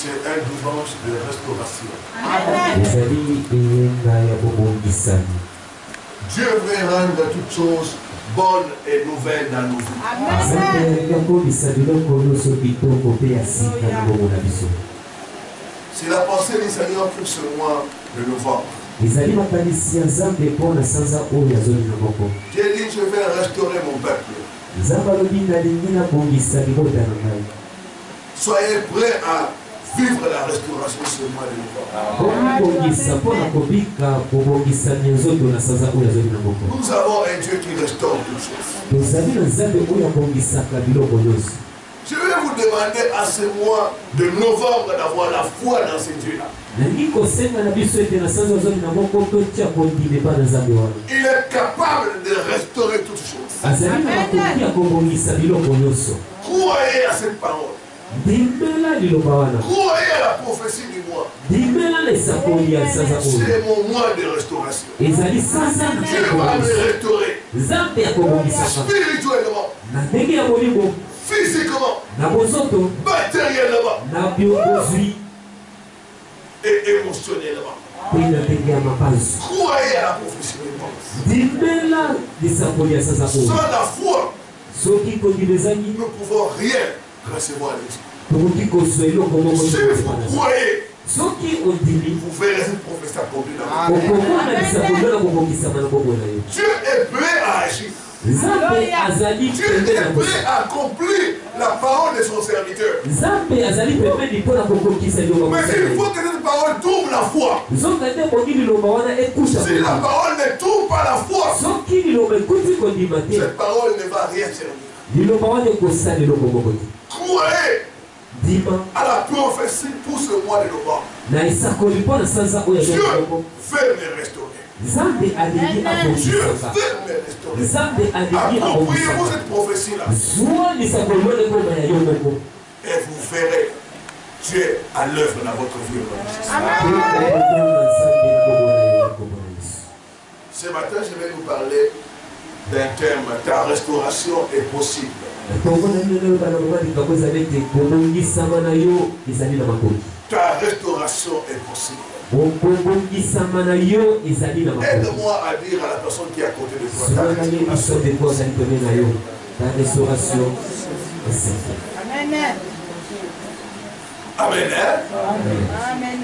C'est un dimanche de restauration. Dieu veut rendre toutes choses bonnes et nouvelles dans nos vies. C'est la pensée du Seigneur pour ce mois de novembre. Dieu dit, je vais restaurer mon peuple. Soyez prêts à vivre la restauration ce mois de novembre. Nous avons un Dieu qui restaure toutes choses. Je vais vous demander à ce mois de novembre d'avoir la foi dans ce Dieu-là. Il est capable de restaurer toutes choses. Croyez à cette parole. Croyez à la prophétie du mois. C'est mon mois de restauration. Dieu va me restaurer. Spirituellement. Physiquement. Matériellement. Et émotionnellement. Croyez à la prophétie du mois. Sans la foi, nous ne pouvons rien recevoir l'Esprit. Si vous croyez, vous verrez cette prophétie accomplie dans votre vie. Dieu est prêt à agir. Dieu est prêt à accomplir la parole de son serviteur. Mais il faut que cette parole trouve la foi. Si la parole ne trouve pas la foi, cette parole ne va rien servir. Croyez à la prophétie pour ce mois de novembre. Dieu veut me restaurer. Dieu veut me restaurer. Appropriez-vous cette prophétie-là. Et vous verrez Dieu à l'œuvre dans votre vie. Ce matin, je vais vous parler d'un terme. Ta restauration est possible. Ta restauration est possible. Aide-moi à dire à la personne qui est à côté de toi, ta restauration est possible. Amen. Amen.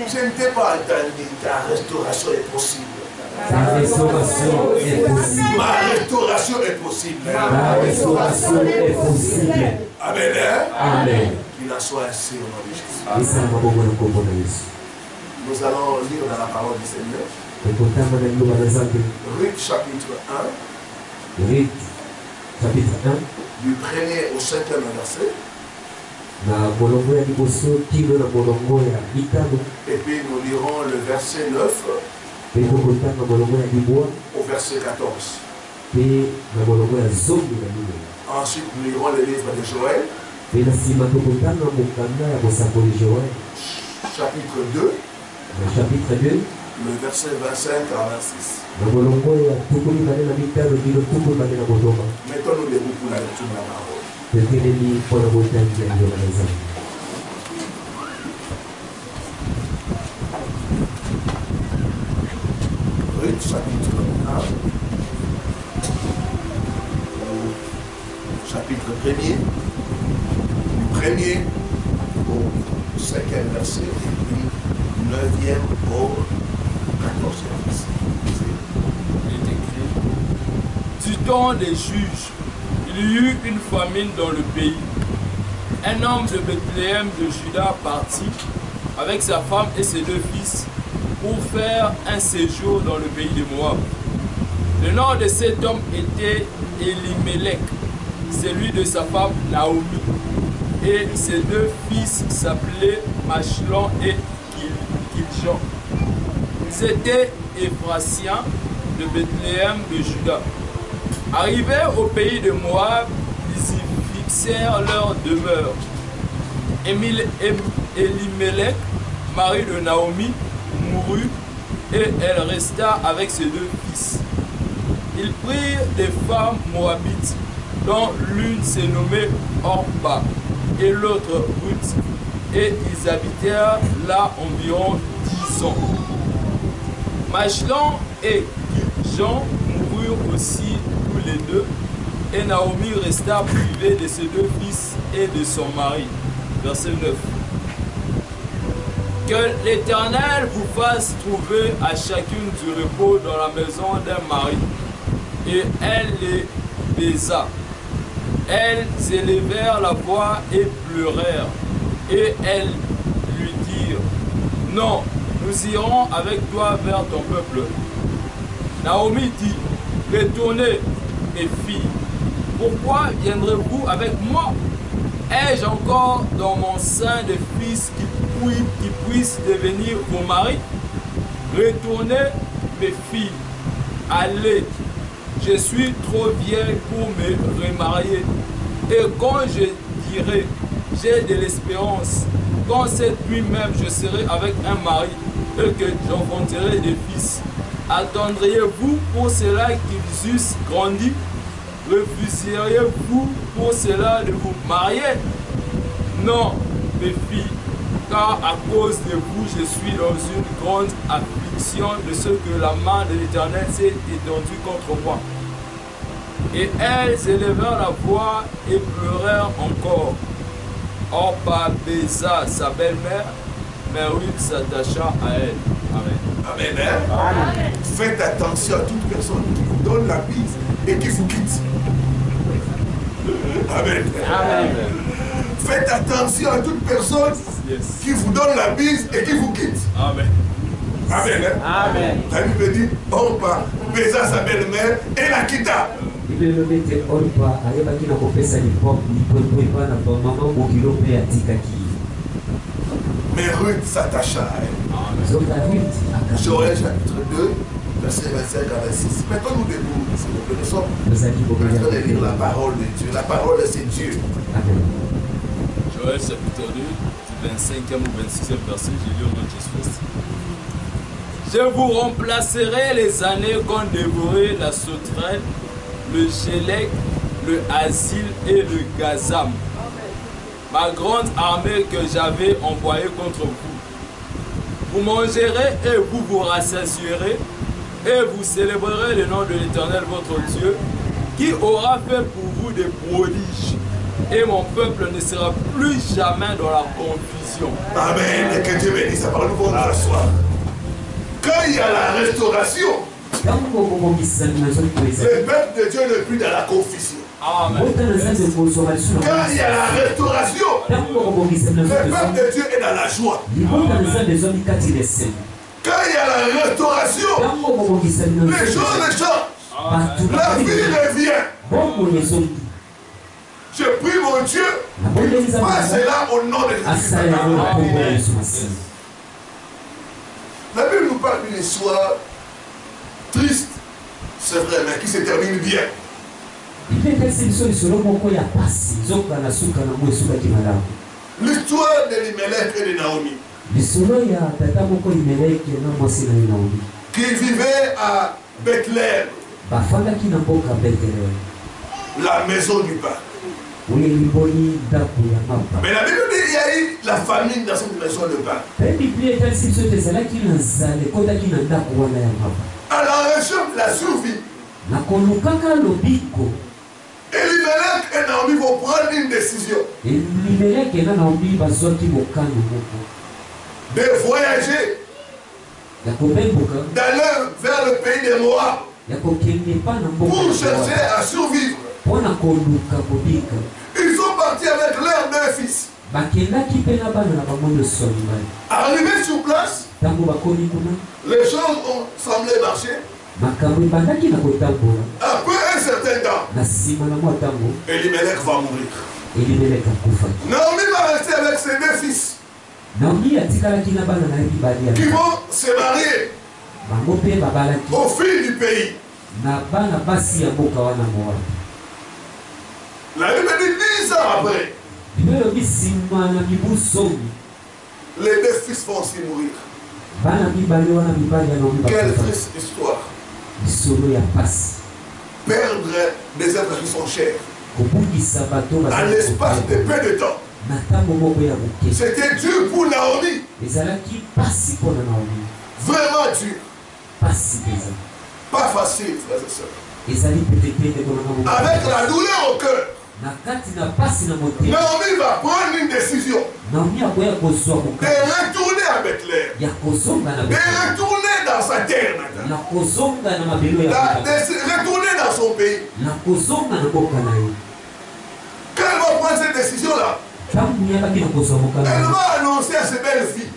Je ne t'ai pas entendu. Ta restauration est possible. Ta restauration est possible. Ma restauration est possible. Ma restauration est possible. Amen. Amen. Qu'il en soit ainsi au nom de Jésus. Nous allons lire dans la parole du Seigneur. Ruth chapitre 1. Ruth chapitre 1. Du 1er au 5e verset. Et puis nous lirons le verset 9 au verset 14. Ensuite nous lirons le livre de Joël. Chapitre 2. Le verset 25 à 26. Mettons-nous debout pour la lecture de la parole. Ruth chapitre 1. Chapitre 1er. Du 1er au 5e verset. Et puis 9e au 14e verset. Il est écrit: du temps des juges, il y eut une famine dans le pays. Un homme de Bethléem de Juda partit avec sa femme et ses 2 fils pour faire un séjour dans le pays de Moab. Le nom de cet homme était Elimelech, celui de sa femme Naomi, et ses 2 fils s'appelaient Machlon et Kiljon. Ils étaient Éphrasiens de Bethléem de Juda. Arrivés au pays de Moab, ils y fixèrent leur demeure. Elimelech, mari de Naomi, mourut et elle resta avec ses 2 fils. Ils prirent des femmes moabites, dont l'une se nommait Orpa et l'autre Ruth, et ils habitèrent là environ 10 ans. Machlon et Jean moururent aussi tous les deux, et Naomi resta privée de ses 2 fils et de son mari. Verset 9. Que l'Éternel vous fasse trouver à chacune du repos dans la maison d'un mari. Et elle les baisa. Elles élevèrent la voix et pleurèrent. Et elles lui dirent, non, nous irons avec toi vers ton peuple. Naomi dit, retournez, mes filles. Pourquoi viendrez-vous avec moi? Ai-je encore dans mon sein des fils qui puissent devenir vos maris? Retournez, mes filles. Allez, je suis trop vieille pour me remarier. Et quand je dirai, j'ai de l'espérance, quand cette nuit même je serai avec un mari et que j'enfanterai des fils, attendriez-vous pour cela qu'ils eussent grandi? Refuseriez-vous pour cela de vous marier? Non, mes filles, car à cause de vous, je suis dans une grande affliction de ce que la main de l'Éternel s'est étendue contre moi. Et elles élevèrent la voix et pleurèrent encore. Orpa baisa sa belle-mère, mais Ruth s'attacha à elle. Amen. Amen. Amen. Faites attention à toute personne qui vous donne la bise et qui vous quitte. Amen. Amen. Faites attention à toute personne qui vous donne la bise et qui vous quitte. Amen. Amen. Amen. La Bible dit, Orpa baisa sa belle-mère et la quitta. Mais Ruth s'attacha à elle. Joël chapitre 2, verset 25 à 26. Mettons-nous debout, s'il vous plaît. Nous sommes en train de lire la parole de Dieu. La parole, c'est Dieu. Joël chapitre 2, du 25e au 26e verset, j'ai lu au nom de Jésus-Christ. Je vous remplacerai les années qu'ont dévoré la sauterelle, le Gélec, le Asile et le Gazam. Ma grande armée que j'avais envoyée contre vous. Vous mangerez et vous vous rassasierez et vous célébrerez le nom de l'Éternel votre Dieu qui aura fait pour vous des prodiges. Et mon peuple ne sera plus jamais dans la confusion. Amen. Et que Dieu bénisse sa parole. Nous pouvons nous asseoir. Quand il y a la restauration, le peuple de Dieu n'est plus dans la confusion. Amen. Quand il y a la restauration, le peuple de Dieu est dans la joie. Quand il y a la restauration, les choses changent. La vie revient. Je prie mon Dieu, passe là au nom de Jésus. La Bible nous parle d'une histoire triste, c'est vrai, mais qui se termine bien. L'histoire de Elimelech et de Naomi, qui vivaient à Bethléem, la maison du pain. Mais la Bible dit qu'il y a eu la famine dans cette maison de pain. À la recherche de la survie, Elimelech et Naomi vont prendre une décision de voyager, d'aller vers le pays de Moab pour chercher à survivre. Ils sont partis avec leurs 2 fils. Arrivés sur place, les choses ont semblé marcher. Après un certain temps, Elimelech va mourir. Naomi va rester avec ses 2 fils qui vont se marier au fil du pays. La Bible dit 10 ans après, les 2 fils vont aussi mourir. Quelle triste histoire. Perdre des êtres qui sont chers. À l'espace de peu de temps. C'était dur pour Naomi. Vraiment dur. Pas facile, frères et sœurs. Avec la douleur au cœur, Naomi va prendre une décision de retourner à Bethléem, de retourner dans sa terre maintenant, retourner dans son pays. Quand elle va prendre cette décision-là, elle va annoncer à ses belles filles.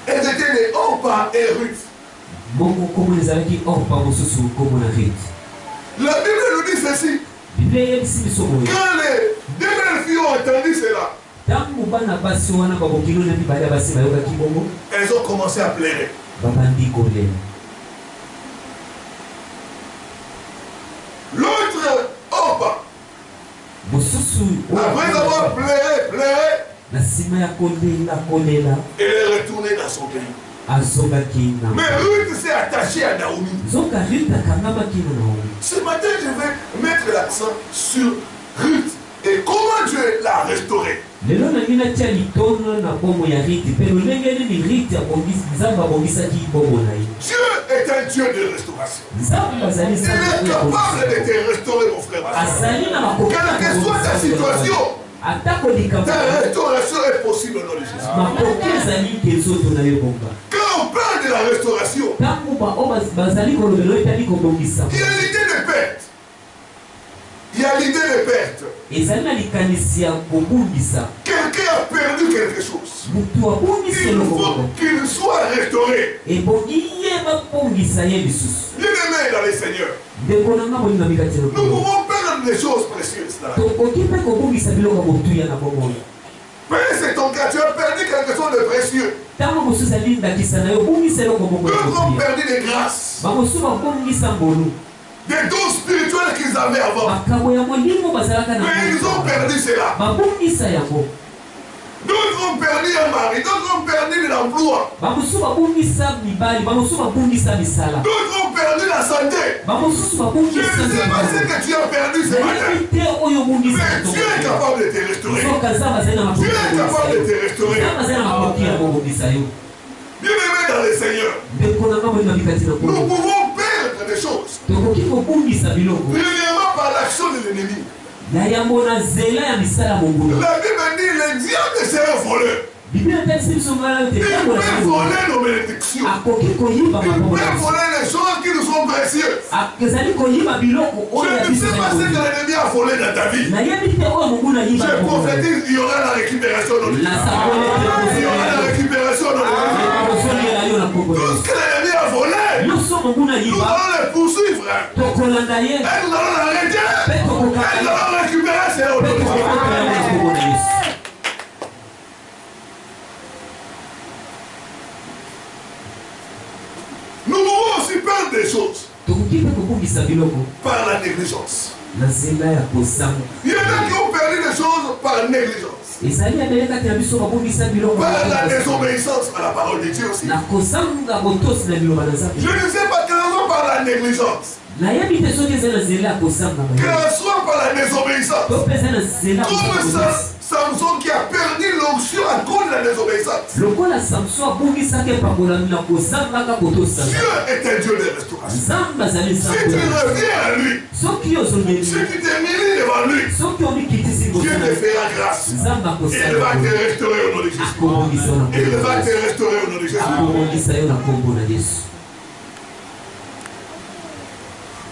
Elles étaient les Orpa et Ruth. La Bible nous dit ceci. Quand les deux belles filles ont entendu cela, elles ont commencé à pleurer. L'autre Orpa, après avoir pleuré, elle est retournée dans son pays. Mais Ruth s'est attachée à Naomi. Ce matin, je vais mettre l'accent sur Ruth et comment Dieu l'a restaurée. Dieu est un Dieu de restauration. Il est capable de te restaurer, mon frère. Quelle que soit ta situation, ta restauration est possible au nom de Jésus. Quand on parle de la restauration, il y a l'idée de perte. Il y a l'idée de perte. Quelqu'un a perdu quelque chose. Il faut qu'il soit restauré. Bien-aimé dans les Seigneurs, nous pouvons perdre des choses précieuses. Père, c'est ton cas, tu as perdu quelque chose de précieux. D'autres ont perdu des grâces, des dons spirituels qu'ils avaient avant. Mais ils ont perdu cela. D'autres ont perdu un mari, d'autres ont perdu l'emploi. D'autres ont perdu la santé. Je ne sais pas ce que tu as perdu ce matin. Mais Dieu est capable de te restaurer. Dieu est capable de te restaurer. Bien-aimés dans le Seigneur, nous pouvons perdre des choses. Premièrement par l'action de l'ennemi. La Bible dit le diable c'est un voleur. Il peut voler nos bénédictions. Il peut voler les choses qui nous sont précieuses. Je ne sais pas ce que l'ennemi a volé dans ta vie. Je prophétise, il y aura la récupération dans le Il y aura la récupération dans le Tout ce que l'ennemi a volé, nous allons le poursuivre. Et nous allons l'arrêter. Et nous allons récupérer ces autres. Nous pouvons aussi perdre des choses par la négligence. Il y en a qui ont perdu des choses par négligence. Par la désobéissance à la parole de Dieu aussi. Je ne sais pas quelle raison par la négligence. Qu'elle soit par la désobéissance. Comme Samson qui a perdu l'onction à cause de la désobéissance. Dieu est un Dieu de restauration. Si tu reviens à lui, si tu t'humilies devant lui, Dieu te fera grâce. Il va te restaurer au nom de Jésus. Il va te restaurer au nom de Jésus.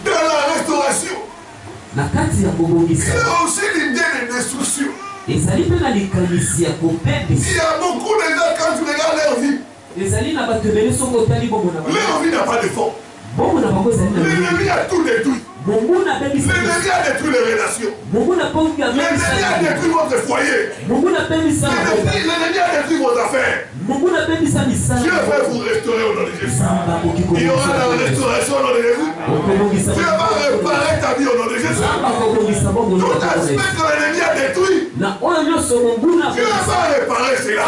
Dans la restauration, il y a aussi l'idée de destruction. Il y a beaucoup de gens, quand tu regardes leur vie, leur vie n'a pas de fond. L'ennemi a tout détruit. L'ennemi a détruit les relations. L'ennemi a détruit votre foyer. L'ennemi a détruit vos affaires. Dieu va vous restaurer au nom de Jésus. Il y aura la restauration au nom de Jésus. Dieu va réparer ta vie au nom de Jésus. Tout aspect que l'ennemi a détruit, Dieu va réparer cela.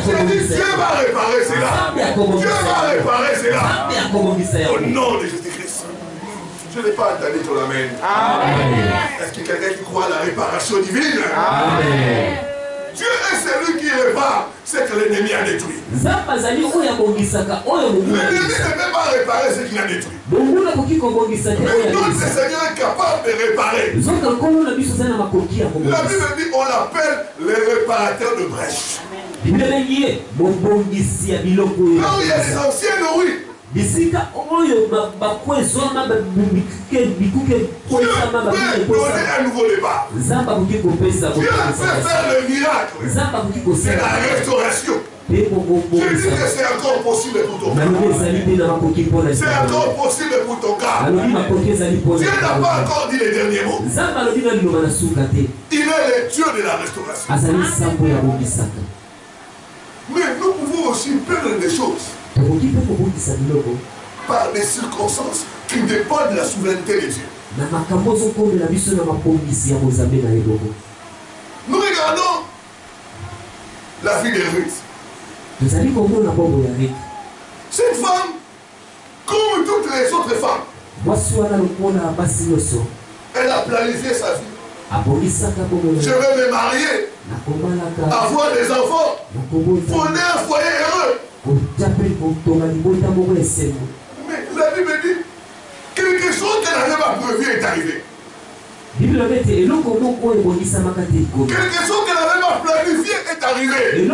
Je dis Dieu va réparer cela. Dieu va réparer cela. Au nom de Jésus-Christ. Je n'ai pas entendu ton amen. Est-ce qu'il y a quelqu'un qui croit à la réparation divine? Amen. Dieu est celui qui répare ce que l'ennemi a détruit. L'ennemi ne peut pas réparer ce qu'il a détruit. Mais notre Seigneur est capable de réparer. La Bible dit on l'appelle le réparateur de brèches. Là où il y a les anciennes, oui. Dieu peut donner un nouveau départ. Dieu peut faire le miracle. C'est la restauration. Je dis que c'est encore possible pour ton cas. C'est encore possible pour ton cas. Dieu n'a pas encore dit les derniers mots. Il est le Dieu de la restauration. Mais nous pouvons aussi perdre des choses par des circonstances qui dépendent de la souveraineté de Dieu. Nous regardons la vie de Ruth. Cette femme, comme toutes les autres femmes, elle a planifié sa vie. Je vais me marier, avoir des enfants, fonder un foyer heureux. Mais la Bible dit quelque chose qu'elle n'avait pas prévu est arrivé. Quelque chose qu'elle n'avait pas planifié est arrivé. Elle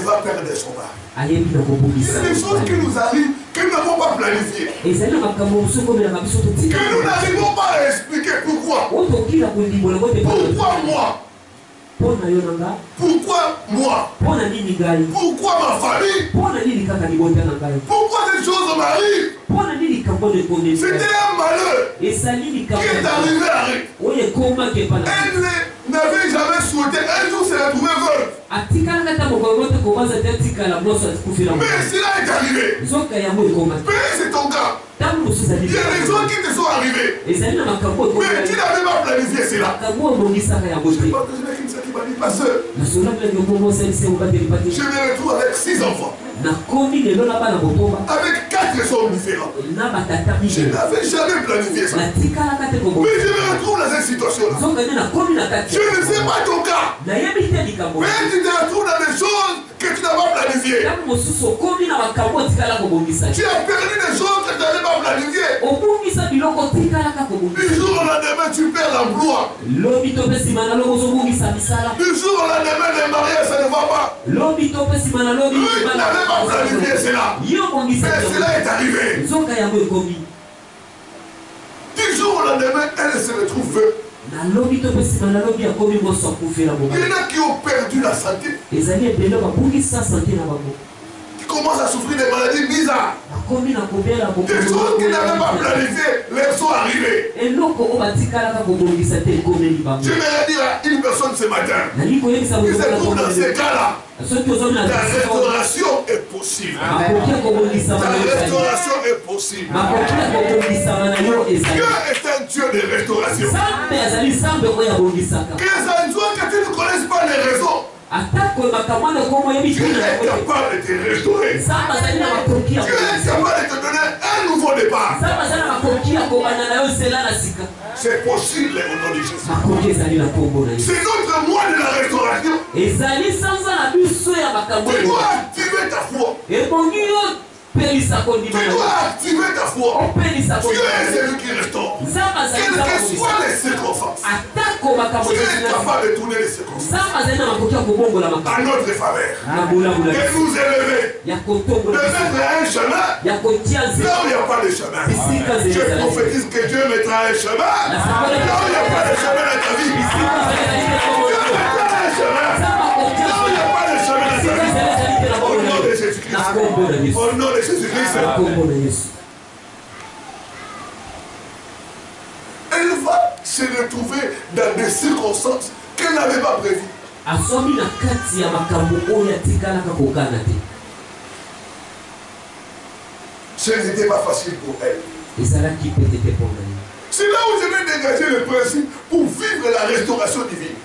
va perdre son mari. Il y a des choses qui nous arrivent que nous n'avons pas planifiées. Que nous n'arrivons pas à expliquer pourquoi. Pourquoi moi? Pourquoi moi? Pourquoi ma famille? Pourquoi des choses m'arrivent? C'était un malheur qui est arrivé à Ruth. Elle n'avait jamais souhaité. Un jour, c'est la trouvée veuve. Mais cela est arrivé. Mais c'est ton cas. Il y a des gens qui te sont arrivés. Mais tu n'avais pas planifié cela. Je me retrouve avec 6 enfants. Avec 4 hommes différents. Je n'avais jamais planifié ça. Mais je me retrouve dans cette situation-là. Je ne sais pas ton cas. Mais tu te retrouves dans des choses que tu n'as pas planifiées. Tu as perdu des choses que tu n'avais pas planifiées. Du jour au lendemain, tu perds l'emploi. Du jour au lendemain, les mariages, ça ne va pas. Oui, tu n'avais pas planifié cela. Mais cela est arrivé. Du jour au lendemain, elle se retrouve veuve. Il y en a qui ont perdu la santé. Qui commencent à souffrir des maladies bizarres. Des choses qu'ils n'avaient pas planifiées leur sont arrivées. Je vais dire à une personne ce matin qui se trouve dans ces cas-là. Ta restauration est possible. Ta restauration est possible. Dieu est un Dieu de restauration. Que ça ne soit que tu ne connaisses pas les raisons. Dieu est capable de te restaurer. Dieu est capable de te donner un nouveau départ. C'est possible au nom de Jésus. C'est notre mois de la restauration. Tu dois activer ta foi. Tu dois activer ta foi. Dieu est celui qui restaure. Quelles que soient les circonstances. Dieu est capable de tourner les circonstances à notre faveur. De nous élever. De mettre un chemin là où il n'y a pas de chemin. Je prophétise que Dieu mettra un chemin là où il n'y a pas de chemin dans ta vie. Dieu mettra un chemin là où il n'y a pas de chemin dans ta vie. Au nom de Jésus-Christ. Au nom de Jésus-Christ. Elle va se retrouver dans des circonstances qu'elle n'avait pas prévues. Ce n'était pas facile pour elle. C'est là où je vais dégager le principe pour vivre la restauration divine.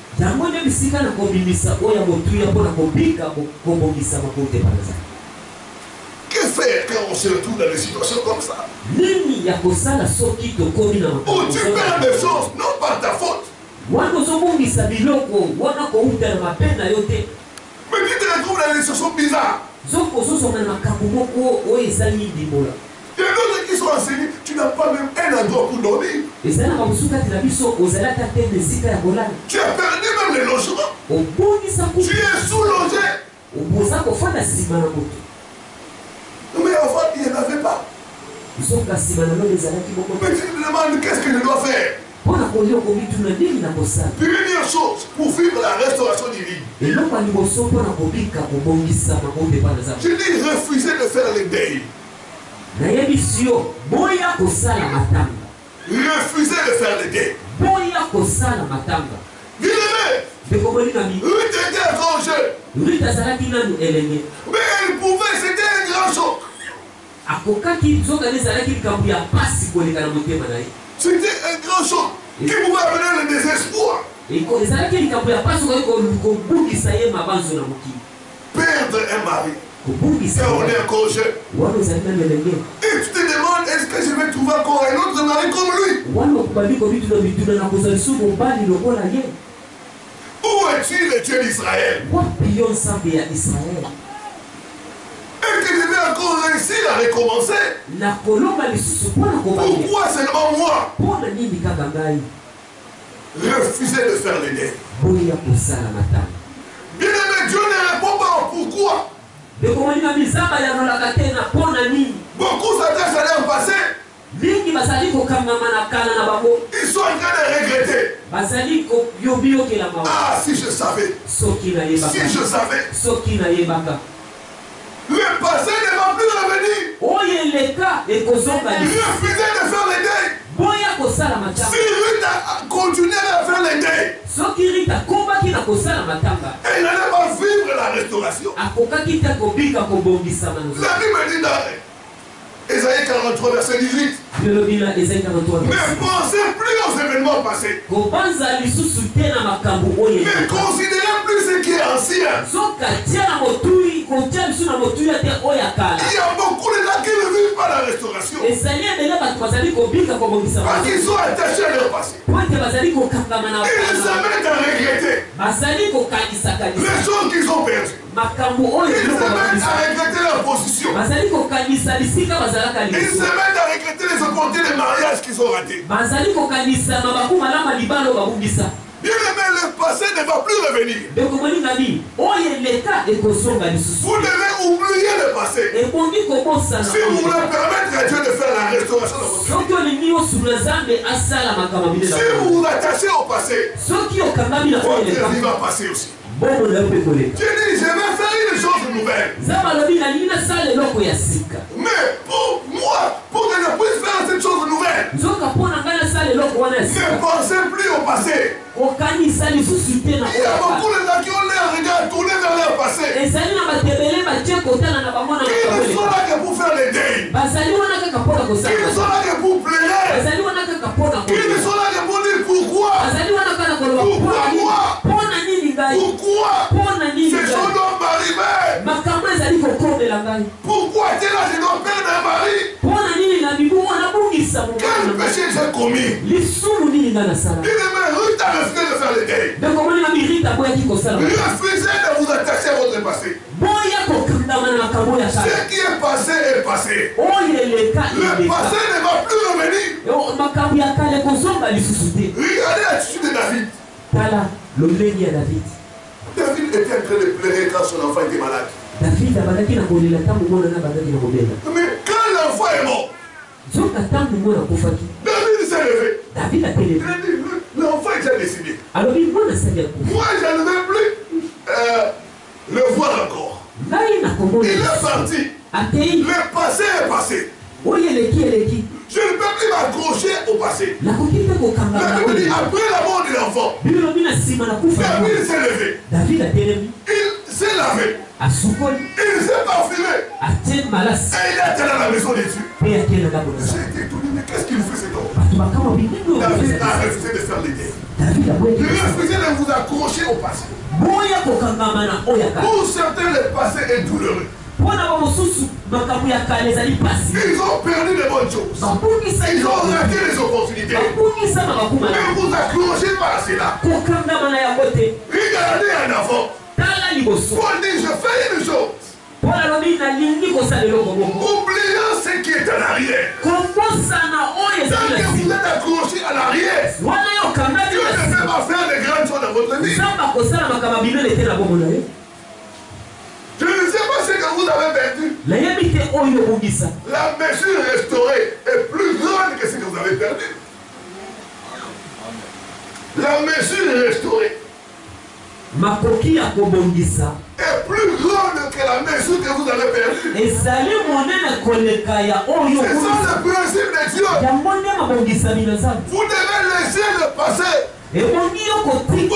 Que faire faire quand on se retrouve dans des situations comme ça? Où tu perds des choses, non par ta faute. Mais tu te retrouves dans des situations bizarres. Il y a d'autres qui sont enseignés, tu n'as pas même un endroit pour dormir. Tu as perdu même les logements. Tu es sous-logé. Mais avant, il n'y en avait pas. Mais tu te demandes qu'est-ce que je dois faire? Première chose, pour vivre la restauration divine. Je dis refuser de faire les deuils. Refuser de faire les deuils. Bien-aimé, Ruth était un grand jeune. Mais elle pouvait, c'était un grand choc. C'était un grand choc qui pouvait amener le désespoir. Perdre un mari. Quand on est encore jeune. Et tu te demandes, est-ce que je vais trouver encore un autre mari comme lui? Où es-tu, le Dieu d'Israël? Est-ce que je vais encore réussir à recommencer? Pourquoi seulement moi? Refuser de faire les deuils. Bien-aimé, Dieu ne répond pas au pourquoi. Beaucoup s'attachent à leur passé. Ils sont en train de regretter. Ah, si je savais. Si je savais. Le passé ne va plus revenir. Refuser de faire les deuils. Si Ruth a continué à faire les deuils, elle n'allait pas vivre la restauration. La Bible dit dans Ésaïe 43, verset 18. Mais pensez plus aux événements passés. Mais considérez plus ce qui est ancien. Il y a beaucoup de gens qui ne vivent pas la restauration. Parce qu'ils sont attachés à leur passé. Ils s'amènent à regretter les choses qu'ils ont perdues. Ils s'amènent à regretter leur position. Ils s'amènent à regretter les opportunités de mariage qu'ils ont ratés. Bien-aimé, le passé ne va plus revenir. Vous devez oublier le passé. Si vous voulez permettre à Dieu de faire la restauration de votre vie. Si vous vous attachez au passé, votre vie va passer aussi. Dieu dit, je vais faire une chose nouvelle. Mais pour moi, pour que je puisse faire cette chose nouvelle, ne pensez plus au passé. Il y a beaucoup de gens qui ont leur regard tourné vers leur passé. Ils ne sont là que pour faire les deuils. Ils ne sont là que pour pleurer. Ils ne sont là que pour dire pourquoi. Pourquoi moi? Pourquoi ces choses doivent m'arriver? Pourquoi t'es là, je dois perdre un mari? Quel péché j'ai commis? Ruth a refusé de faire les deuils. Refusez de vous attacher à votre passé. Ce qui est passé est passé. Le passé ne va plus revenir. Regardez l'attitude de David. David était en train de pleurer quand son enfant était malade. Mais quand l'enfant est mort, David s'est levé. Il a dit, l'enfant est déjà décidé. Moi, je ne vais plus le voir encore. Il est parti. Le passé est passé. Je ne peux plus m'accrocher au passé. La Bible dit, après la mort de l'enfant, David s'est levé. Il s'est lavé. Il s'est parfumé. Et il est allé à la maison de Dieu. J'ai été étonné, mais qu'est-ce qu'il fait cet homme? David a refusé de faire les deuils. Il a refusé de vous accrocher au passé. Pour certains, le passé est douloureux. Ils ont perdu de bonnes choses. Ils ont raté les opportunités. Ne vous accrochez pas à cela. Regardez en avant. Paul dit, je fais une chose. Oublions ce qui est en arrière. Tant que vous êtes accroché à l'arrière, Dieu ne peut pas faire de grandes choses dans votre vie. Je ne sais pas ce que vous avez perdu. La mesure restaurée est plus grande que ce que vous avez perdu. La mesure restaurée est plus grande que la mesure que vous avez perdue. C'est ça le principe de Dieu. Vous devez laisser le passé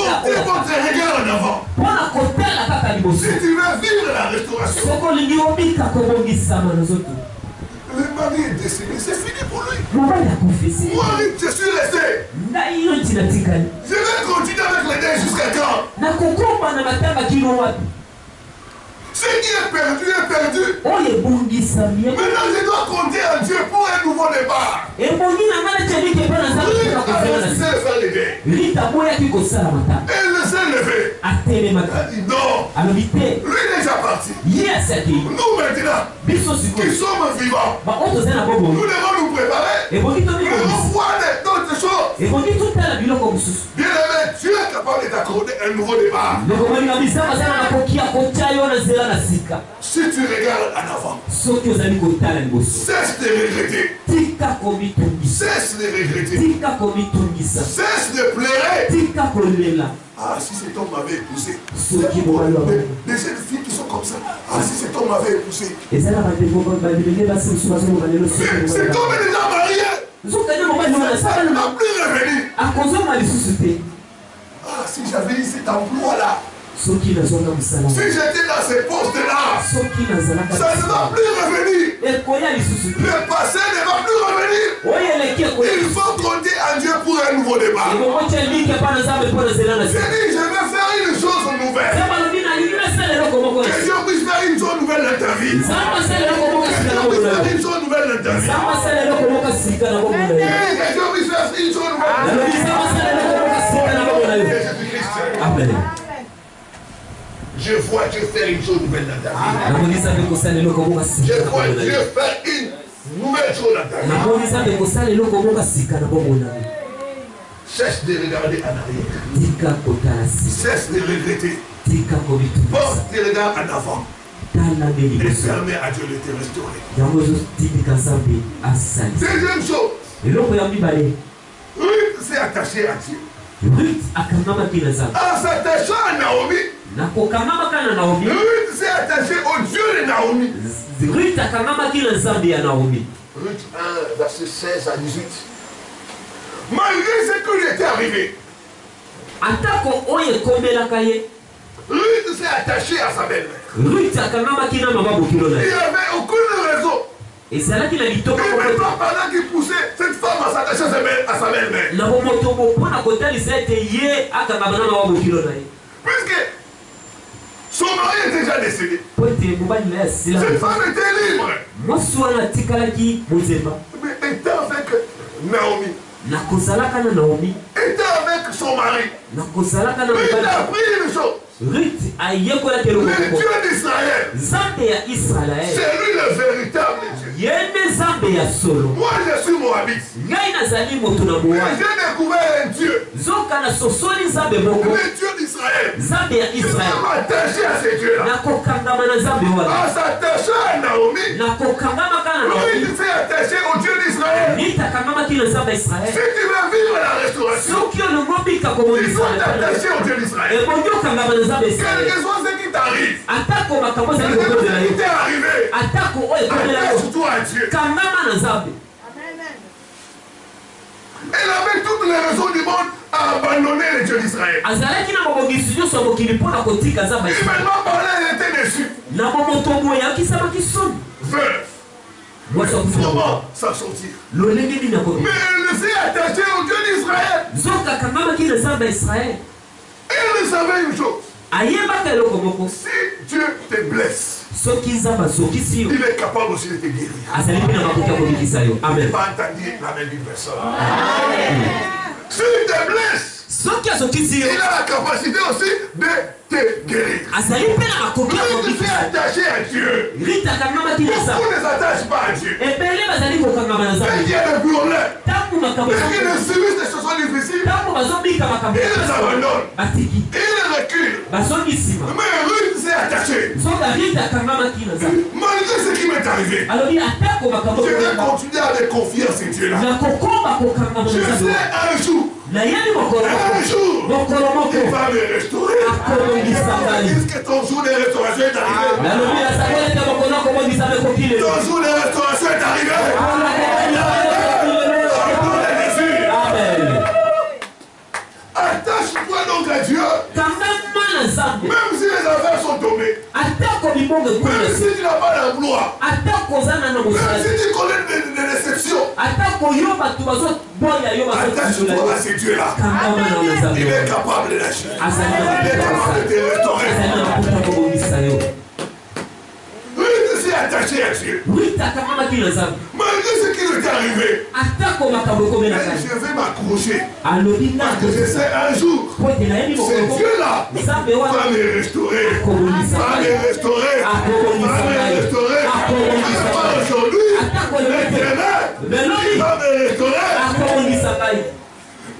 porter votre regard en avant. Si tu veux vivre la restauration, le mari est décédé, c'est fini pour lui. Moi, je suis resté. Je vais continuer avec les dents jusqu'à quand? Ce qui est perdu est perdu. Maintenant, je dois compter en Dieu pour un nouveau départ. Et le s'est levé. Il a dit non. Lui est déjà parti. Nous maintenant, qui sommes vivants, nous devons nous préparer. Nous devons voir d'autres choses. Bien aimé, Dieu est capable de t'accorder un nouveau départ. Si tu regardes en avant, cesse de regretter. Cesse de regretter. Cesse de pleurer. Ah, si cet homme m'avait épousé. Des jeunes filles qui sont comme ça. Ah, si cet homme m'avait épousé. Cet homme est déjà marié. Il ne va plus revenir. Ah, si j'avais eu cet emploi-là. Si j'étais dans ce poste-là, ça ne va plus revenir. Le passé ne va plus revenir. Il faut compter en Dieu pour un nouveau départ. J'ai dit, je vais faire une chose nouvelle. Que Dieu puisse faire une chose nouvelle dans ta vie. Que Dieu puisse faire une chose nouvelle dans ta vie. Que Dieu puisse faire une chose nouvelle. Amen. Je vois Dieu faire une chose nouvelle dans ta vie. Je vois Dieu faire une nouvelle chose dans ta vie. Cesse de regarder en arrière. Cesse de regretter. Porte tes regards en avant. Et permets à Dieu de te restaurer. Deuxième chose. Ruth s'est attachée à Dieu. En s'attachant à Naomi, Ruth s'est attachée au Dieu de Naomi. Ruth 1, verset 16 à 18. Malgré ce qui lui était arrivé, Ruth s'est attachée à sa belle-mère. Il n'y avait aucune raison. Et c'est là qu'il a dit pendant qu'il poussait, cette femme a s'attaché à sa belle-mère. Puisque son mari est déjà décédé. Cette femme était libre. Mais étant avec Naomi, étant avec son mari, il a appris une chose. Le Dieu d'Israël, c'est lui le véritable Dieu. Moi je suis Moabite. Mais j'ai découvert un Dieu. Le Dieu d'Israël. Je suis attaché à ce Dieu-là. En s'attachant à Naomi, lui s'est attaché au Dieu d'Israël. Si tu veux vivre la restauration, il faut t'attacher au Dieu d'Israël. Quel que soit ce qui t'arrive, quel que soit ce qui t'est arrivé, attache-toi à Dieu. Elle avait toutes les raisons du monde à abandonner le Dieu d'Israël. Il m'a parlé, elle était déçue. Veuve. Comment s'en sortir? Mais elle s'est attachée au Dieu d'Israël. Elle savait une chose. Si Dieu te blesse, il est capable aussi de te guérir. Amen. Il n'est pas entendu la même personne. Si il te blesse, il a la capacité aussi de te guérir. Quand tu es attaché à Dieu, beaucoup ne s'attachent pas à Dieu. Et il y a des problèmes. Et ils subissent des choses difficiles. Ils les abandonnent. Ils les reculent. Mais Ruth s'est attachée. Malgré ce qui m'est arrivé, je vais continuer à me confier à ce Dieu-là. Je sais un jour, il va me restaurer. Est-ce que ton jour de restauration est arrivé? Ton jour de restauration est arrivé. Attache-toi donc à Dieu. Même si les affaires sont tombées. Même si tu n'as pas d'emploi. Même si tu connais des déceptions. Attache-toi à ce Dieu-là. Il est capable de lâcher. Il est capable de te restaurer. Ruth s'est attaché à Dieu. Malgré ce qui lui est arrivé, je vais m'accrocher. Parce que je sais un jour, ce Dieu-là va me restaurer. Va me restaurer. Va me restaurer. Pas aujourd'hui, mais demain, il va me restaurer.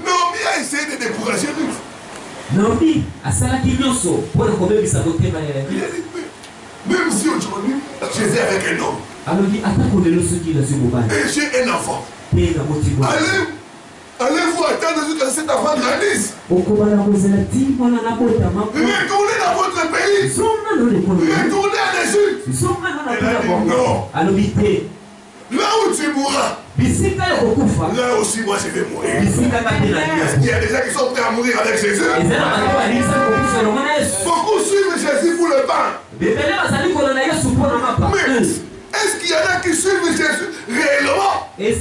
Naomi a essayé de décourager Ruth. Même si aujourd'hui, je vais avec un homme. Et j'ai un enfant. Allez-vous attendre jusqu'à cet enfant grandisse. Retournez dans votre pays. Retournez en Égypte. Elle a dit non. Là où tu mourras, là aussi moi je vais mourir. Est-ce qu'il y a des gens qui sont prêts à mourir avec Jésus? Beaucoup suivent Jésus pour le pain. Mais est-ce qu'il y en a qui suivent Jésus réellement? Même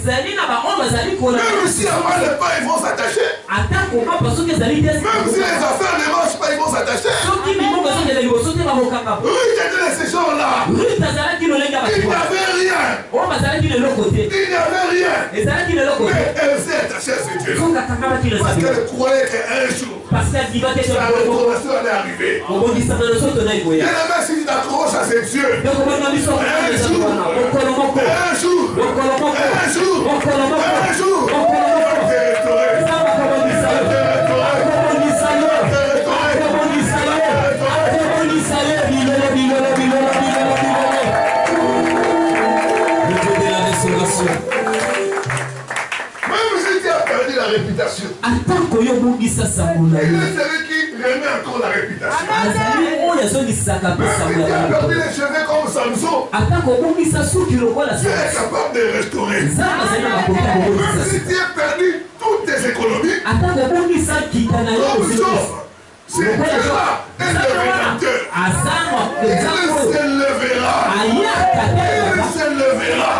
si avant le pain ils vont s'attacher. Même si les affaires ne marchent pas, ils vont s'attacher. Ruth était de ces gens-là. Il n'avait rien. Il n'avait rien. Mais elle s'est attachée à ce Dieu. Parce qu'elle croyait qu'un jour, sa restauration allait arriver. Elle avait si d'accroche à ce Dieu. Un jour, même si tu as perdu la réputation, il est celui qui remet encore la réputation. Même si tu as perdu les cheveux comme Samson, tu es capable de restaurer. Même si tu as perdu toutes tes économies, comme Job, c'est Dieu-là, est le rédempteur. Il se levera. Il se levera.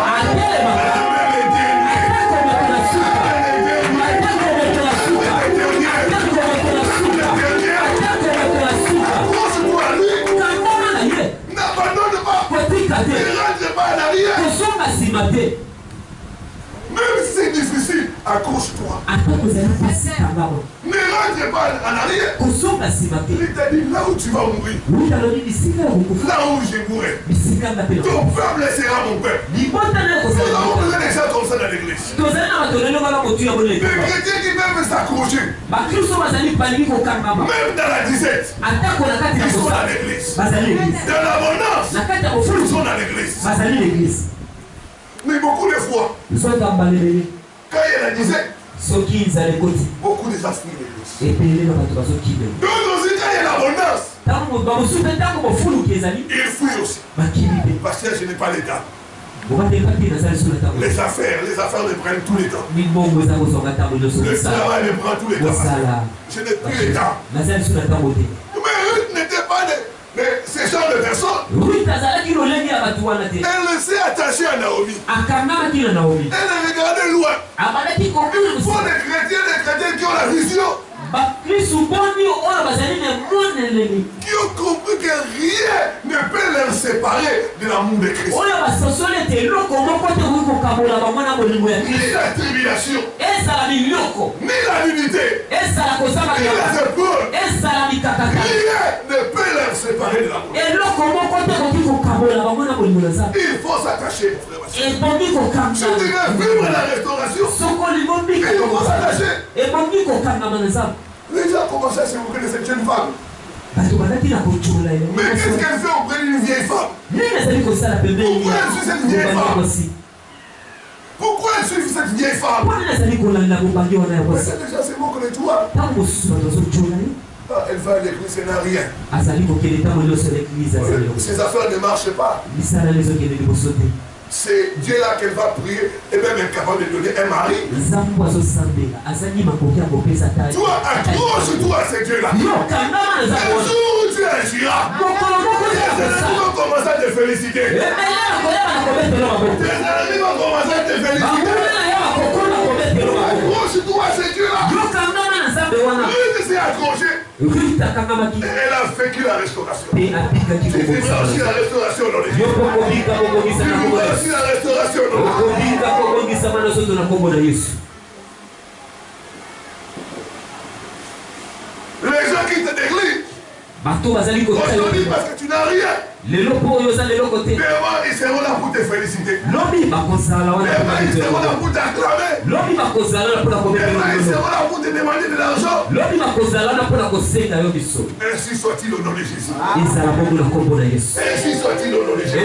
N'abandonne pas. Ne rentre pas en arrière. Même si c'est difficile, accroche-toi. Ne rentre pas en arrière. Il t'a dit là où tu vas mourir. Là où je mourrai. Ton peuple sera mon peuple. Nous avons besoin des gens comme ça dans l'église. Des chrétiens qui peuvent s'accrocher. Même dans la disette. Ils sont dans l'église. Dans l'abondance. Ils sont dans l'église. Mais beaucoup de fois, quand il y a la disette, beaucoup de gens fuient l'église. Donc aussi quand il y a l'abondance, ils fuient aussi. Parce que je n'ai pas l'état. Les affaires me prennent tout le temps. Le travail me prend tout le temps. Je n'ai plus l'état. Mais Ruth n'était pas de ces genres de personnes. Elle s'est attachée à Naomi. Elle regardait loin. Pour les chrétiens qui ont la vision, qui ont compris que rien ne peut les séparer de l'amour de Christ. Ni la tribulation, ni la nudité, ni les épreuves, rien ne peut les séparer de l'amour. Il faut s'attacher, frère. Si tu veux vivre la restauration, il faut s'attacher. Les gens commencent à se moquer de cette jeune femme. Mais qu'est-ce qu'elle fait auprès d'une vieille femme? Pourquoi elle suit cette vieille femme? Pourquoi elle suit cette vieille femme? C'est déjà c'est bon qu'on est toi. Elle va à l'église, elle n'a rien. Ses affaires ne marchent pas. C'est Dieu là qu'elle va prier et même incapable de donner un mari. Toi, accroche-toi à ce Dieu-là. Un jour où tu agiras, tes ennemis vont commencer à te féliciter. Tes ennemis vont commencer à te féliciter. Accroche-toi à ce Dieu-là. Ruth s'est accrochée. Et elle a vécu la restauration. Tu vivras aussi la restauration dans les jours. Tu vivras aussi la restauration dans les jours. Les gens qui te négligent aujourd'hui parce que tu n'as rien. Demain, ils seront là pour te féliciter. Demain, ils seront là pour t'acclamer. Demain, ils seront là pour te demander de l'argent. Ainsi soit-il au nom de Jésus. Ainsi soit-il au nom de Jésus.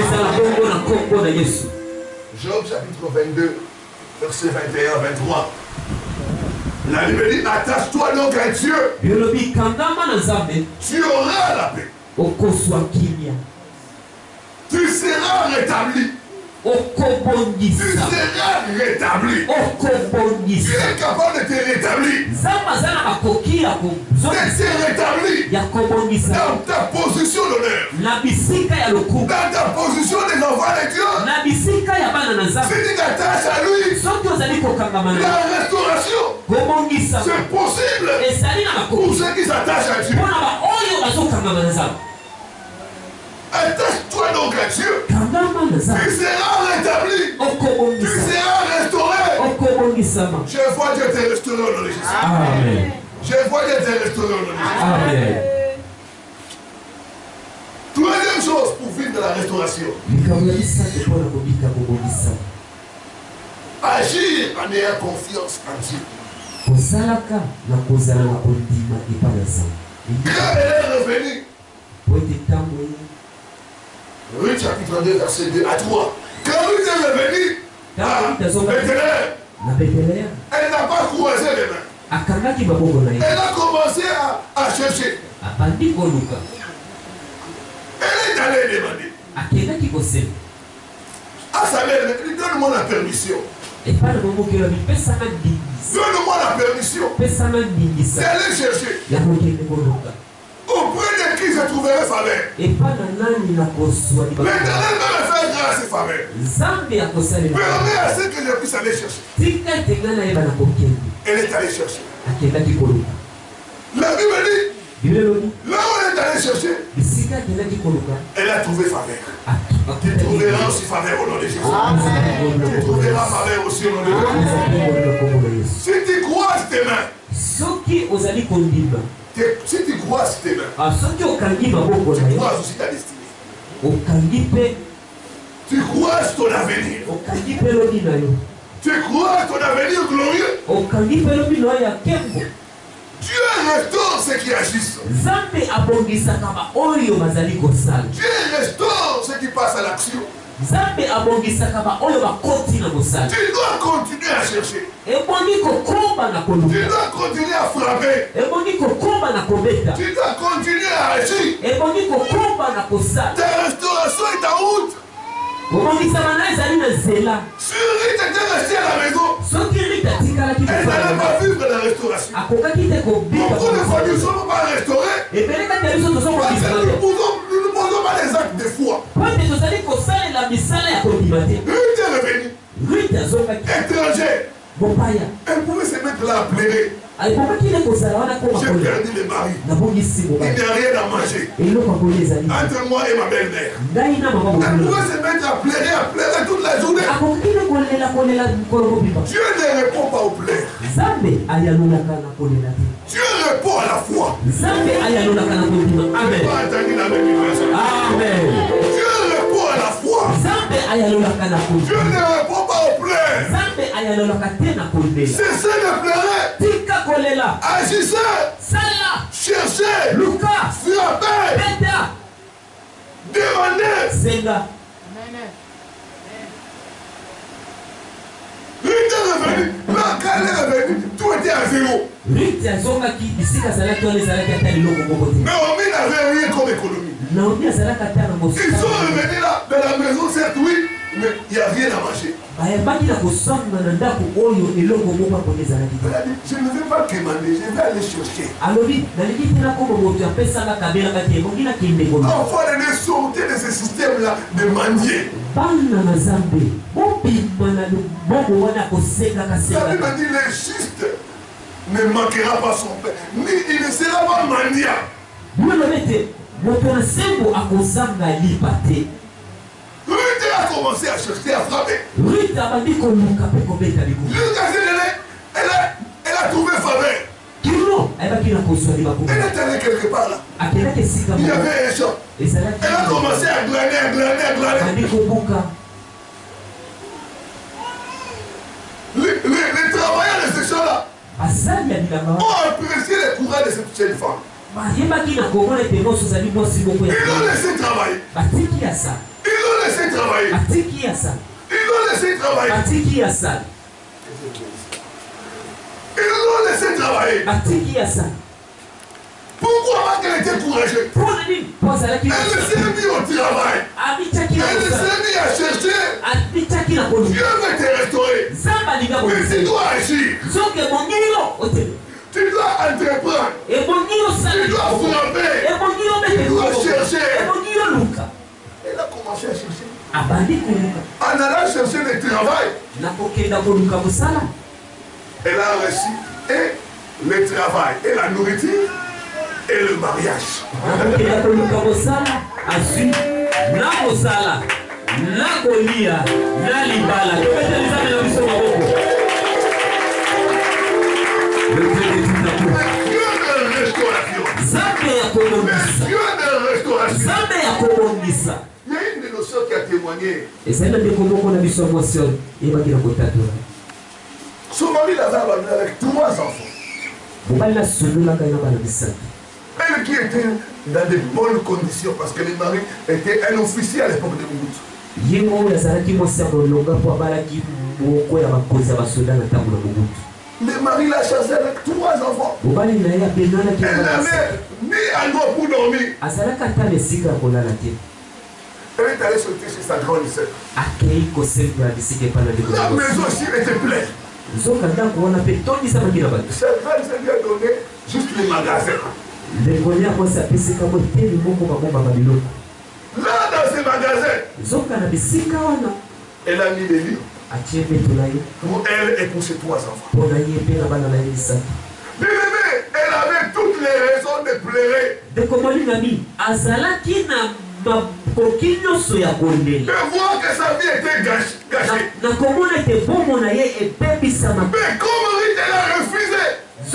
Job chapitre 22, verset 21-23. La Bible dit, attache-toi donc à Dieu. Tu auras la paix. Tu seras rétabli. Tu seras rétabli. Tu es capable de te rétablir. De te rétablir dans ta position d'honneur. Dans ta position des enfants de Dieu. Si tu t'attaches à lui, la restauration, c'est possible pour ceux qui s'attachent à Dieu. Attache-toi donc à Dieu. Tu seras rétabli. Tu seras restauré. Je vois Dieu te restaurer au nom de Jésus. Amen. Je vois Dieu te restaurer au nom de Jésus. Amen. Troisième chose pour vivre de la restauration. Agir en ayant confiance en Dieu. Quand elle est revenue, Ruth chapitre 2, verset 2 à 3. Quand Ruth est revenue à Bethléem, elle n'a pas croisé les mains. Elle a commencé à chercher. Elle est allée demander à sa mère, donne-moi la permission. Donne-moi la permission d'aller chercher. Auprès de qui je trouverai faveur. L'Éternel va me faire grâce et faveur. Permets à ce que je puisse aller chercher. Elle est allée chercher. La Bible dit, là où elle est allée chercher, elle a trouvé faveur. Tu trouveras aussi faveur au nom de Jésus. Tu trouveras faveur aussi au nom de Jésus. Si tu croises tes mains, si tu croises tes mains, tu croises aussi ta destinée. Tu croises ton avenir. Tu croises ton avenir glorieux. Dieu restaure ceux qui agissent. Dieu restaure ceux qui passent à l'action. Tu dois continuer à chercher. Tu dois continuer à frapper. Tu dois continuer à agir. Ta restauration est en route. Si Ruth était restée à la maison, elle n'allait pas vivre de la restauration. Beaucoup de fois, nous ne sommes pas restaurés parce que nous ne posons pas les actes de foi. Ruth est revenue. Étrangère. Elle pouvait se mettre là à pleurer. J'ai perdu le mari. Il n'y a rien à manger. Entre moi et ma belle-mère. Elle pouvait se mettre à pleurer toute la journée. Dieu ne répond pas aux pleurs. Dieu répond à la foi. Amen. Amen. Dieu répond à la foi. Dieu ne répond pas aux pleurs. Cessez de pleurer. Agissez. Cherchez. Frappez. Demandez. Ruth est revenue. Quand elle est revenue, tout était à zéro. Naomi n'avait rien comme économie. Ils sont revenus là, dans la maison, certes, oui, mais il n'y a rien à manger. Elle a dit, je ne vais pas commander, je vais aller chercher. Enfants de sortir de ce système-là de mendier. La Bible dit, le juste ne manquera pas son père, ni il ne sera pas mendiant. Ruth a commencé à chercher, à frapper. Elle a trouvé faveur. Elle est allée quelque part là. Il y avait un champ. Elle a commencé à glaner. Les travailleurs de ce champ là ont apprécié le courage de cette jeune femme. Ils l'ont laissé travailler. Ils l'ont laissé travailler. Pourquoi qu'elle était courageuse? Elle s'est mise au travail. Elle s'est mise à chercher. Dieu veut te restaurer. Mais tu dois agir. Tu dois entreprendre. Tu dois frapper. Tu dois chercher. Elle a commencé à chercher. En allant chercher le travail, elle a reçu et le travail, et la nourriture, et le mariage. Il y a une de nos soeurs qui a témoigné. Son mari l'avait abandonné avec 3 enfants. Elle qui était dans de bonnes conditions parce que le mari était un officier à l'époque de Mobutu. Le mari l'a chassé avec 3 enfants. Elle n'avait ni endroit pour dormir. Elle est allée sauter chez sa grande sœur. La maison aussi était pleine. Sa grande sœur lui a donné juste les magasins. Là, dans ces magasins, elle a mis les livres pour elle et pour ses 3 enfants. Bien-aimé, elle avait toutes les raisons de pleurer. De voir que sa vie était gâchée. Mais comme Ruth, elle a refusé de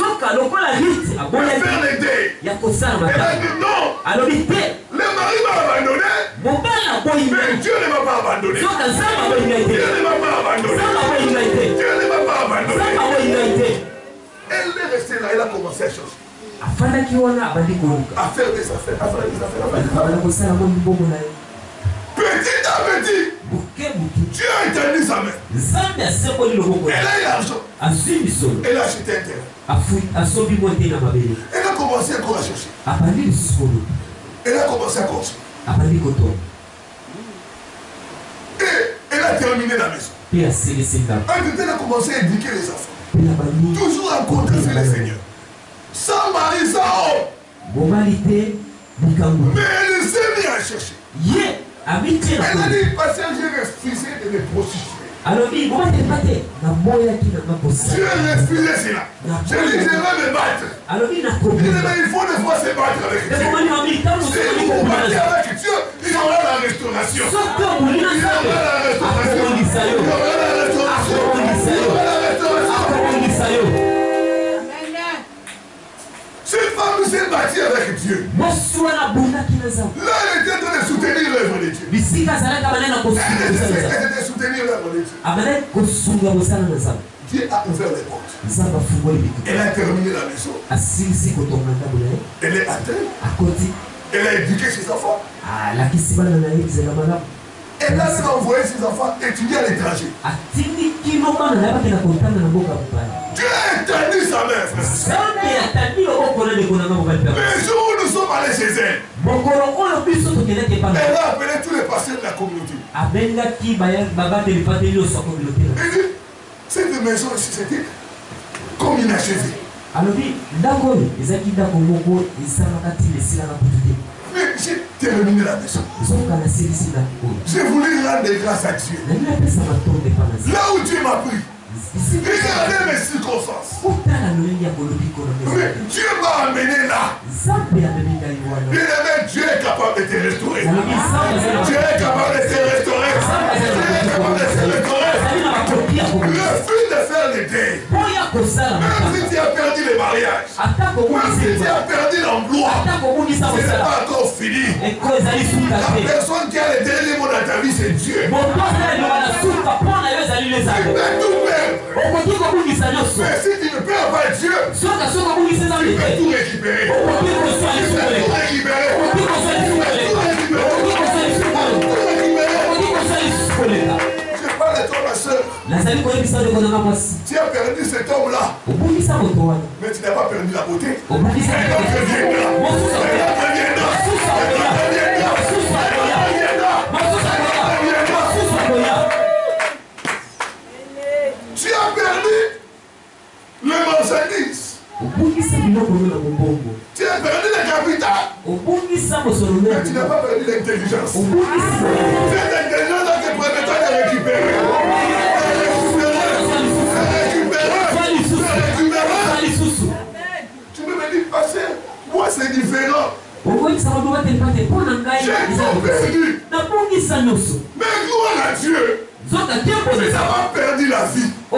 faire les dés. Elle a dit non. Le mari m'a abandonné. Mais Dieu ne m'a pas abandonné. Dieu ne m'a pas abandonné. Elle est restée là, elle a commencé à chercher. À faire des affaires. Petit à petit, Dieu a étendu sa main. Elle a eu l'argent. Elle a acheté un terrain. Elle a commencé encore à chercher. Elle a commencé à construire. Et elle a terminé la maison. Elle a commencé à éduquer les enfants. Toujours en contresser le Seigneur. Sans mari, sans homme. Mais elle s'est mise à chercher. Elle a dit, parce que j'ai refusé de me prostituer. Alors, il va te battre. Dieu refusé cela. Je dis, je vais me battre. Alors, il faut des fois se battre avec Dieu. Si vous battez avec Dieu, il y aura la restauration. Il y aura la restauration. Il y aura la restauration. Il y aura la restauration. Cette femme s'est battue avec Dieu. Là, elle était en train de soutenir l'œuvre de Dieu. Elle était de soutenir l'œuvre de Dieu. Dieu a ouvert les portes. Elle a terminé la maison. Elle est atteinte. Elle a éduqué ses enfants. Elle a même envoyé ses enfants étudier à l'étranger. Dieu a étendu sa main, frère. Le jour où nous sommes allés chez elle, elle a appelé tous les pasteurs de la communauté. Elle dit, cette maison ici, c'était comme inachevée. Mais j'ai terminé la maison. J'ai voulu rendre grâce à Dieu. Là où Dieu m'a pris, regardez mes circonstances. Mais Dieu m'a amené là. Bien-aimé, Dieu est capable de te restaurer. Dieu est capable de te restaurer. Dieu est capable de te restaurer. Refuse de faire les deuils. Même si tu as perdu les mariages, même si tu as perdu l'emploi, ce n'est pas encore fini. La personne qui a le dernier mot dans ta vie, c'est Dieu. Tu peux tout perdre. Mais si tu ne perds pas Dieu, tu peux tout récupérer. Tu peux tout récupérer. Je parle de toi, ma soeur. Tu as perdu cet homme-là. Mais tu n'as pas perdu la beauté. Un autre viendra. Un autre viendra. Tu as perdu le marchandise. Tu as perdu le capital. Mais tu n'as pas perdu l'intelligence. Cette intelligence qui te permettra de récupérer. Tu peux me dire, pasteur, moi c'est différent. J'ai tout perdu. Mais gloire à Dieu. Nous avons perdu la vie. La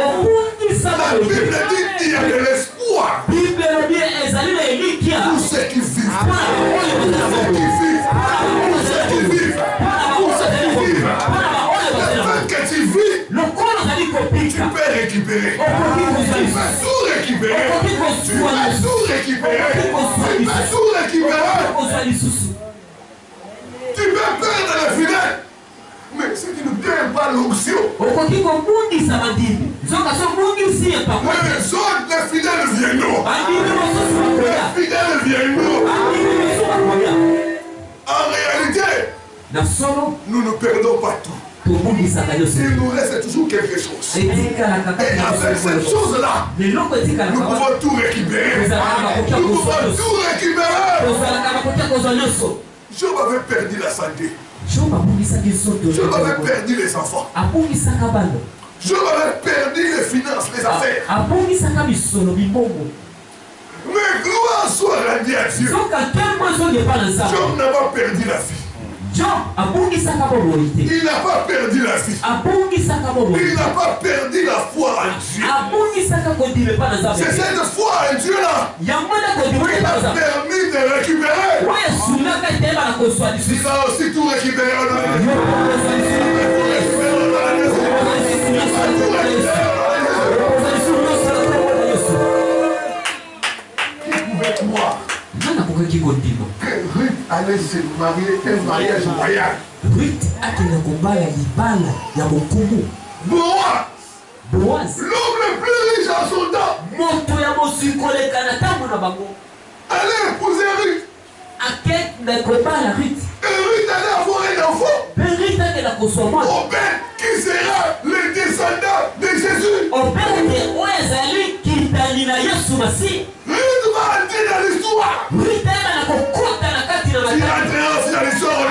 Bible dit qu'il y a de l'espoir pour ceux qui vivent. Le fait que tu vis, tu peux récupérer. Tu peux tout récupérer. Tu peux tout récupérer. Tu peux tout récupérer. Tu peux perdre le filet. Mais si tu ne perds pas l'onction, les fidèles viendront. Les fidèles viendront. En réalité, nous ne perdons pas tout. Il nous reste toujours quelque chose. Et avec cette chose-là, nous pouvons tout récupérer. Nous pouvons tout récupérer. Job avait perdu la santé. Job avait perdu les enfants. Job avait perdu les finances, les affaires. Mais gloire soit rendue à Dieu. Job n'a pas perdu la vie. Il n'a pas perdu la vie. Il n'a pas perdu la foi en Dieu. C'est cette foi en Dieu là qui a permis de récupérer. Il a aussi tout récupéré. Qui pouvait croire que Ruth allait se marier un mariage royal. Boaz, l'homme le plus riche en son temps, allait épouser Ruth. Et Ruth allait avoir un enfant. Obed qui sera le descendant de Jésus. Ruth va entrer dans l'histoire. Il entrera aussi dans l'histoire.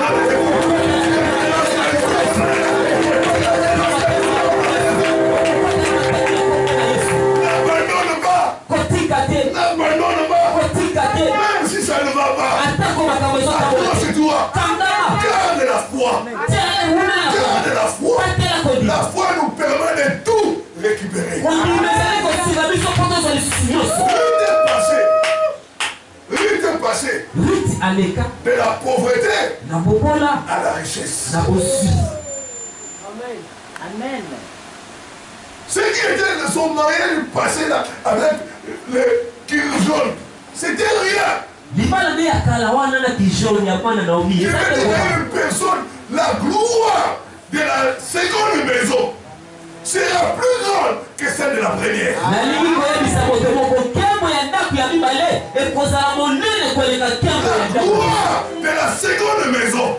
Accroche-toi. Garde la foi. Garde la foi. La foi nous permet de tout récupérer. Ruth est passé de la pauvreté à la richesse. Amen. Ce qui était de son mariage passé là avec le Kirjon, c'était rien. Je vais dire à une personne, la gloire de la seconde maison sera plus grande que celle de la première. La gloire de la seconde maison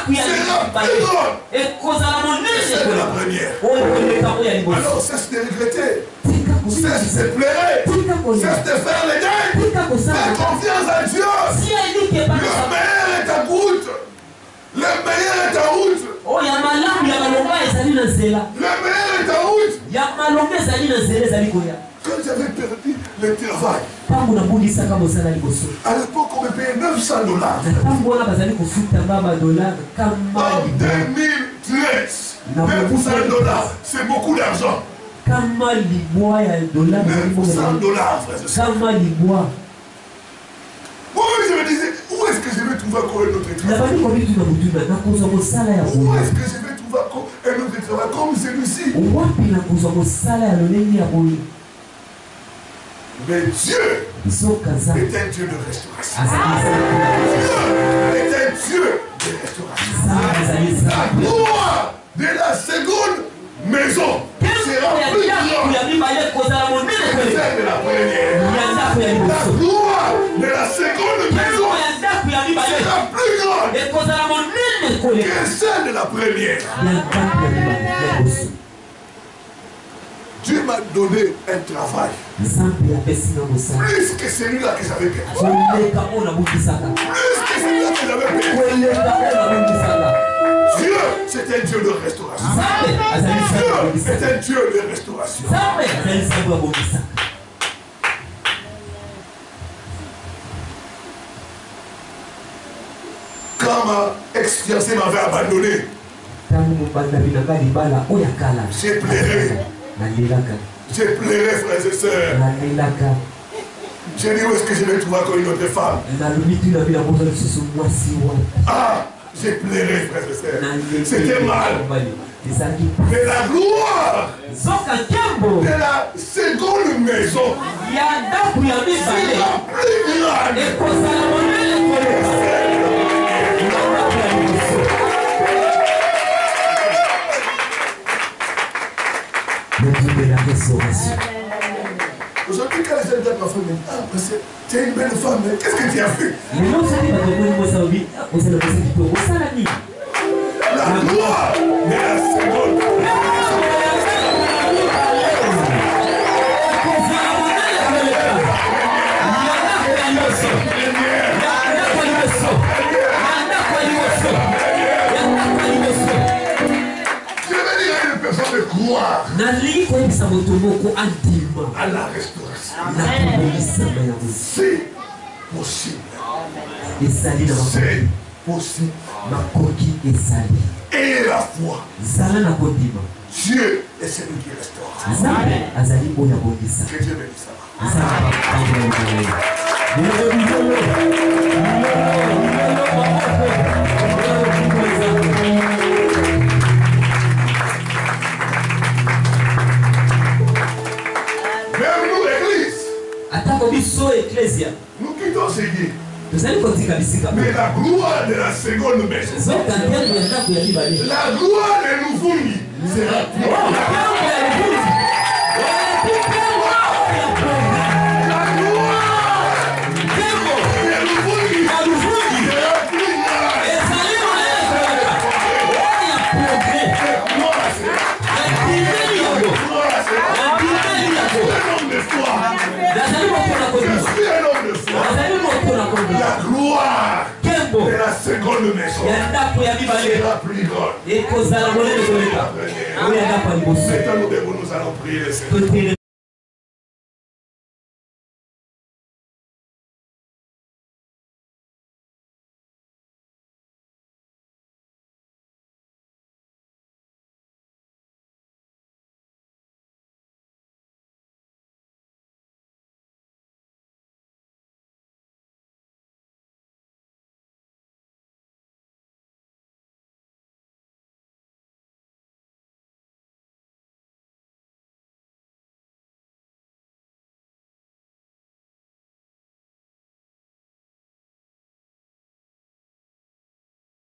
sera plus grande que celle de la première. Alors cesse de regretter, cesse de pleurer, cesse de faire les deuils, fais confiance à Dieu. Le meilleur est en route. Le meilleur est en route. Le meilleur est en route. Quand j'avais perdu le travail, à l'époque on me payait $900. En 2013, $900, c'est beaucoup d'argent. $900, frère. Moi, je me disais, où est-ce que je vais trouver encore un autre travail? Où est-ce que je vais trouver encore un autre travail comme celui-ci? Mais Dieu est un Dieu de restauration. Dieu est un Dieu de restauration. La gloire de la seconde maison sera plus grande que celle de la première. La gloire de la seconde maison sera plus grande que celle de la première. Dieu m'a donné un travail plus que celui-là que j'avais perdu. Plus que celui-là que j'avais perdu. Dieu, c'est un Dieu de restauration. Dieu, c'est un Dieu de restauration. Quand ma ex-fiancée m'avait abandonné, j'ai pleuré. J'ai pleuré, frères et sœurs. J'ai dit, où est-ce que je vais trouver encore une autre femme? Ah, j'ai pleuré, frères et sœurs. C'était mal. Mais la gloire de la seconde maison sera plus grande. De la restauration. Aujourd'hui, quand les gens disent à ma femme, ah, tu es une belle femme, mais qu'est-ce que tu as fait? La gloire de la seconde. Croire à la restauration. C'est possible. C'est possible. Et la foi. Dieu est celui qui restaure. Que Dieu bénisse ça. Nous quittons ces lieux. Mais la gloire de la seconde maison, la gloire de Nouvungi sera plus grande. La gloire de la seconde maison sera plus grande. Mettons-nous debout, nous allons prier le Seigneur.